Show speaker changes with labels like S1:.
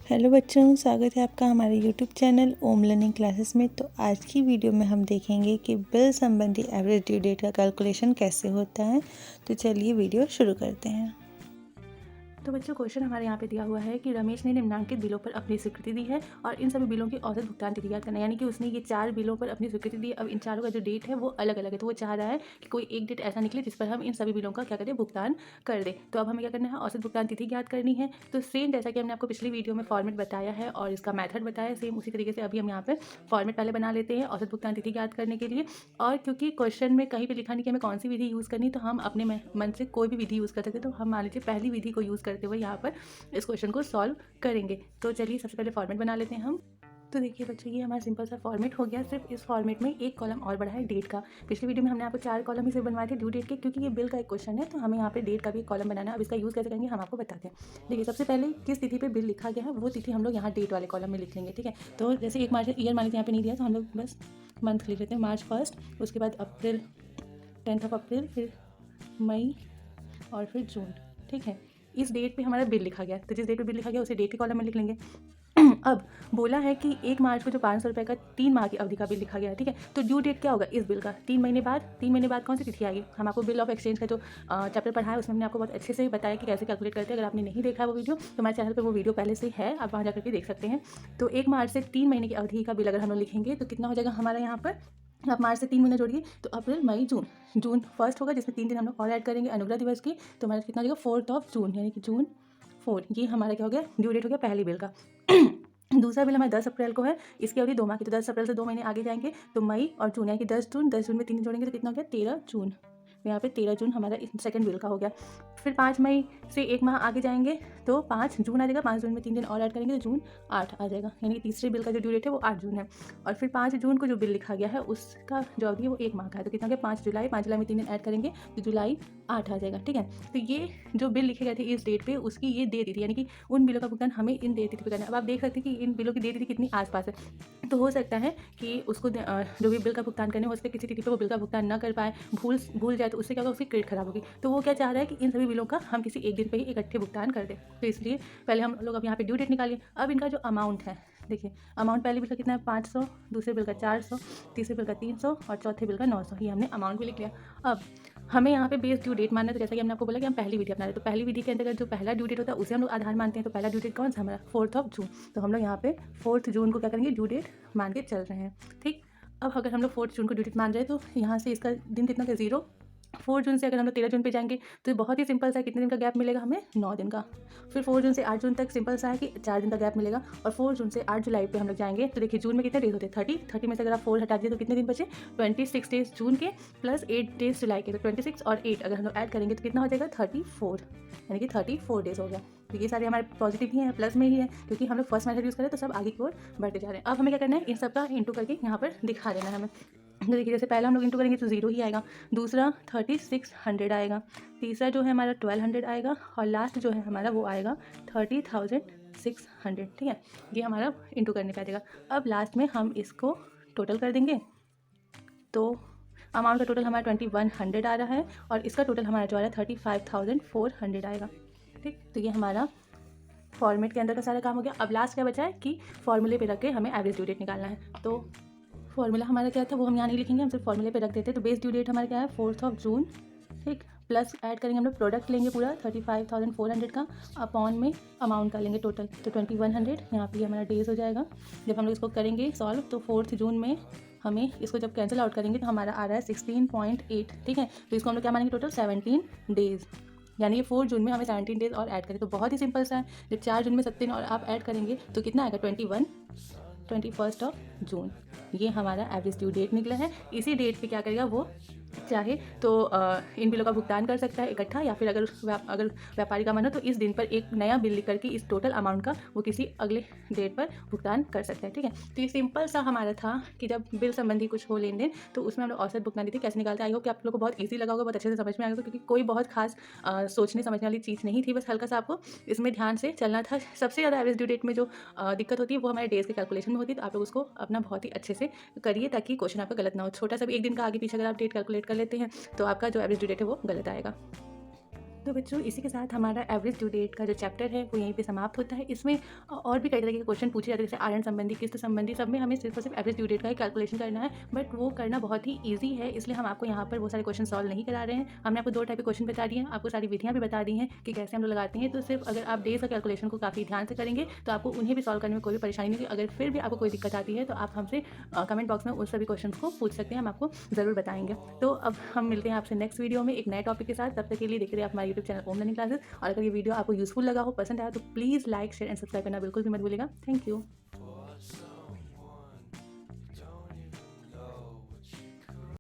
S1: Hello बच्चों, स्वागत है आपका हमारे यूट्यूब चैनल ओम लर्निंग क्लासेस में। तो आज की वीडियो में हम देखेंगे कि बिल संबंधी एवरेज ड्यू डेट का कैलकुलेशन कैसे होता है। तो चलिए वीडियो शुरू करते हैं।
S2: तो बच्चों क्वेश्चन हमारे यहाँ पे दिया हुआ है कि रमेश ने निम्नलिखित बिलों पर अपनी स्वीकृति दी है और इन सभी बिलों की औसत भुगतान तिथि ज्ञात करना है। यानी कि उसने ये 4 बिलों पर अपनी स्वीकृति दी। अब इन चारों का जो डेट है वो अलग अलग है, तो वो चाह रहा है कि कोई एक डेट ऐसा निकले जिस पर हम इन सभी बिलों का क्या करें, भुगतान कर दें। तो अब हमें क्या करना है, औसत भुगतान तिथि ज्ञात करनी है। तो सेम जैसा कि हमने आपको पिछली वीडियो में फॉर्मेट बताया है और इसका मैथड बताया है, सेम उसी तरीके से अभी हम यहाँ पर फॉर्मेट पहले बना लेते हैं औसत भुगतान तिथि ज्ञात करने के लिए। और क्योंकि क्वेश्चन में कहीं पर लिखा नहीं कि हमें कौन सी विधि यूज़ करनी, तो हम अपने मन से कोई भी विधि यूज़ कर सकते हैं। तो हम मान लीजिए पहली विधि को यूज़ करते हुए यहाँ पर इस क्वेश्चन को सॉल्व करेंगे। तो चलिए सबसे पहले फॉर्मेट बना लेते हैं हम। तो देखिए बच्चों, ये हमारा सिंपल सा फॉर्मेट हो गया। सिर्फ इस फॉर्मेट में एक कॉलम और बढ़ा है डेट का। पिछली वीडियो में हमने आपको 4 कॉलम ही सिर्फ बनवाए थे ड्यू डेट के, क्योंकि ये बिल का एक क्वेश्चन है तो हमें यहाँ पे डेट का भी एक कॉलम बनाना है। अब इसका यूज़ कैसे करेंगे हम आपको बताते हैं। देखिए सबसे पहले किस तिथि पे बिल लिखा गया है वो तिथि हम लोग यहाँ डेट वाले कॉलम में लिख लेंगे, ठीक है। तो जैसे 1 मार्च ईयर मान लीजिए यहाँ पे नहीं दिया, तो हम लोग बस मंथ लिख लेते हैं, मार्च 1, उसके बाद अप्रैल 10 अप्रैल, फिर मई और फिर जून, ठीक है। इस डेट पे हमारा बिल लिखा गया, तो जिस डेट पे बिल लिखा गया उसे डेट के कॉलम में लिख लेंगे। अब बोला है कि 1 मार्च को जो 500 रुपये का 3 माह की अवधि का बिल लिखा गया है, ठीक है। तो ड्यू डेट क्या होगा इस बिल का, 3 महीने बाद। 3 महीने बाद कौन सी तिथि आएगी, हम आपको बिल ऑफ एक्सचेंज का जो चैप्टर पढ़ा है उसमें हमने आपको बहुत अच्छे से बताया कि कैसे कैलकुलेट करते हैं। अगर आपने नहीं देखा है वो वीडियो, तो हमारे चैनल पर वो वीडियो पहले से है, आप वहाँ जाकर के देख सकते हैं। तो 1 मार्च से 3 महीने की अवधि का बिल अगर हम लोग लिखेंगे तो कितना हो जाएगा हमारा यहाँ पर, आप मार्च से 3 महीने जोड़िए तो अप्रैल मई जून। जून फर्स्ट होगा जिसमें 3 दिन हम लोग और ऐड करेंगे अनुग्रह दिवस की, तो हमारा कितना हो जाएगा 4 जून, यानी कि जून 4। ये हमारा क्या हो गया, ड्यू डेट हो गया पहली बिल का। दूसरा बिल हमारा 10 अप्रैल को है, इसकी अवधि 2 माह की, तो 10 अप्रैल से 2 महीने आगे जाएंगे तो मई और जून, यानी कि 10 जून। 10 जून में 3 दिन जोड़ेंगे तो कितना हो गया 13 जून। तो यहाँ पे 13 जून हमारा सेकंड बिल का हो गया। फिर 5 मई से 1 माह आगे जाएंगे तो 5 जून आ जाएगा। 5 जून में 3 दिन और ऐड करेंगे तो जून 8 आ जाएगा, यानी कि तीसरे बिल का जो ड्यू डेट है वो 8 जून है। और फिर 5 जून को जो बिल लिखा गया है उसका जो अवधि है वो 1 माह का है, तो कितना गया 5 जुलाई। 5 जुलाई में 3 दिन ऐड करेंगे तो जुलाई 8 आ जाएगा, ठीक है। तो ये जो बिल लिखे गए थे इस डेट पे उसकी ये दे तिथि, यानी कि उन बिलों का भुगतान हमें इन दे तिथि पे करना है। अब आप देख सकते हैं कि इन बिलों की दे तिथि कितनी आसपास है, तो हो सकता है कि उसको जो भी बिल का भुगतान करने हो उसके किसी तिथि पे वो बिल का भुगतान ना कर पाए, भूल जाए, तो उससे क्या होगा, उसकी क्रेडिट खराब होगी। तो वो क्या चाह रहा है कि इन सभी बिलों का हम किसी एक दिन पे ही इकट्ठे भुगतान कर दें। तो इसलिए पहले हम लोग अब यहाँ पे ड्यू डेट निकालिए। अब इनका जो अमाउंट है, देखिए अमाउंट पहले बिल का कितना है 500, दूसरे बिल का 400, तीसरे बिल का 300 और चौथे बिल का 900। ये हमने अमाउंट भी लिख लिया। अब हमें यहाँ पे बेस ड्यू डेट मानना है, तो जैसा कि हमने आपको बोला कि हम पहली विधि अपना रहे हैं, तो पहली विधि के अंतर्गत जो पहला ड्यू डेट होता है उसे हम लोग आधार मानते हैं। तो पहला ड्यू डेट कौन सा हमारा 4 जून, तो हम लोग यहाँ पे 4 जून को क्या करेंगे, ड्यू डेट मान के चल रहे हैं, ठीक। अब अगर हम लोग 4 जून को ड्यू डेट मान रहे हैं तो यहाँ से इसका दिन कितना था 0। 4 जून से अगर हम लोग 13 जून पे जाएंगे तो बहुत ही सिंपल सा है, कितने दिन का गैप मिलेगा हमें, 9 दिन का। फिर 4 जून से 8 जून तक सिंपल सा है कि 4 दिन का गैप मिलेगा। और 4 जून से 8 जुलाई पे हम लोग जाएंगे तो देखिए जून में कितने डेज होते हैं 30 में से अगर आप 4 हटा दिए तो कितने दिन बचे 26 डेज जून के प्लस 8 डेज जुलाई के, तो 26 और 8 अगर हम लोग ऐड करेंगे तो कितना हो जाएगा 34, यानी कि 34 डेज हो गया। तो ये सारे हमारे पॉजिटिव ही हैं, प्लस में ही है, क्योंकि हम लोग फर्स्ट मेथड यूज़ करें तो सब आगे की ओर बढ़ते जा रहे हैं। अब हमें क्या करना है, इन सब का इंटू करके यहाँ पर दिखा देना है हमें। तो देखिए जैसे पहला हम लोग इंटू करेंगे तो 0 ही आएगा, दूसरा 3600 आएगा, तीसरा जो है हमारा 1200 आएगा और लास्ट जो है हमारा वो आएगा 30,600, ठीक है। ये हमारा इंटू करने पे आ जाएगा। अब लास्ट में हम इसको टोटल कर देंगे तो अमाउंट का टोटल हमारा 2100 आ रहा है और इसका टोटल हमारा जो आ रहा है 35,400 आएगा, ठीक। तो ये हमारा फॉर्मेट के अंदर का सारा काम हो गया। अब लास्ट क्या बचा है कि फॉर्मूले पे रख के हमें एवरेज ड्यू डेट निकालना है। तो फॉर्मूला हमारा क्या था वो हम यहाँ नहीं लिखेंगे, हम सिर्फ फॉर्मूले पे रख देते हैं। तो बेस ड्यू डेट हमारा क्या है 4 जून, ठीक, प्लस ऐड करेंगे हम लोग प्रोडक्ट लेंगे पूरा 35,400 का, अपॉन में अमाउंट का लेंगे टोटल, तो 2100 यहाँ पे हमारा डेज हो जाएगा। जब हम लोग इसको करेंगे सॉल्व तो 4 जून में हमें इसको जब कैंसिल आउट करेंगे तो हमारा आ रहा है 16.8, ठीक है। तो इसको हम लोग क्या मानेंगे टोटल 17 डेज, यानी ये 4 जून में हमें 17 डेज और ऐड करें। तो बहुत ही सिंपल सा है, जब 4 जून में 17 और आप ऐड करेंगे तो कितना आएगा 21 जून। ये हमारा एवरेज ड्यू डेट निकला है। इसी डेट पे क्या करेगा वो चाहे तो इन बिलों का भुगतान कर सकता है इकट्ठा, या फिर अगर व्यापारी का मन हो तो इस दिन पर एक नया बिल लिख करके इस टोटल अमाउंट का वो किसी अगले डेट पर भुगतान कर सकता है, ठीक है। तो ये सिंपल सा हमारा था कि जब बिल संबंधी कुछ हो लेन देन तो उसमें हम लोग औसत भुगतान तिथि कैसे निकालते हैं। आई होप कि आप लोग को बहुत ईजी लगा होगा, बहुत अच्छे से समझ में आ गया, क्योंकि कोई बहुत खास सोचने समझने वाली चीज़ नहीं थी, बस हल्का सा आपको इसमें ध्यान से चलना था। सबसे ज़्यादा एवरेज ड्यू डेट में जो दिक्कत होती है वो हमारे डेज के कैलकुलेशन में होती है, तो आप लोग उसको अपना बहुत ही अच्छे से करिए ताकि क्वेश्चन आपका गलत ना हो। छोटा सा भी एक दिन का आगे पीछे अगर आप डेट कैलकुलेट कर लेते हैं तो आपका जो एवरेज ड्यू डेट है वो गलत आएगा। तो बच्चों इसी के साथ हमारा एवरेज ड्यू डेट का जो चैप्टर है वो यहीं पे समाप्त होता है। इसमें और भी कई तरह के क्वेश्चन पूछे जाते हैं, जैसे आयरन संबंधी, किस्त संबंधी, सब में हमें सिर्फ और सिर्फ एवरेज ड्यू डेट का ही कैलकुलेशन करना है। बट वो करना बहुत ही ईजी है, इसलिए हम आपको यहाँ पर वो सारे क्वेश्चन सॉल्व नहीं करा रहे हैं। हमने आपको 2 टाइप के क्वेश्चन बता दिए हैं, आपको सारी विधियाँ भी बता दी हैं कि कैसे हम लोग लगाते हैं। तो सिर्फ अगर आप डेज और कैलकुलेशन को काफ़ी ध्यान से करेंगे तो आपको उन्हें भी सॉल्व करने में कोई भी परेशानी नहीं होगी। अगर फिर भी आपको कोई दिक्कत आती है तो आप हमसे कमेंट बॉक्स में उन सभी क्वेश्चन को पूछ सकते हैं, हम आपको ज़रूर बताएंगे। तो अब हम मिलते हैं आपसे नेक्स्ट वीडियो में एक नए टॉपिक के साथ। तब तक के लिए देखते रहिए आप हमारे यूट्यूब चैनल ओम लर्निंग क्लासेस। और अगर ये वीडियो आपको यूजफुल लगा हो, पसंद आया, तो please like, share and subscribe करना बिल्कुल भी मत भूलिएगा। Thank you.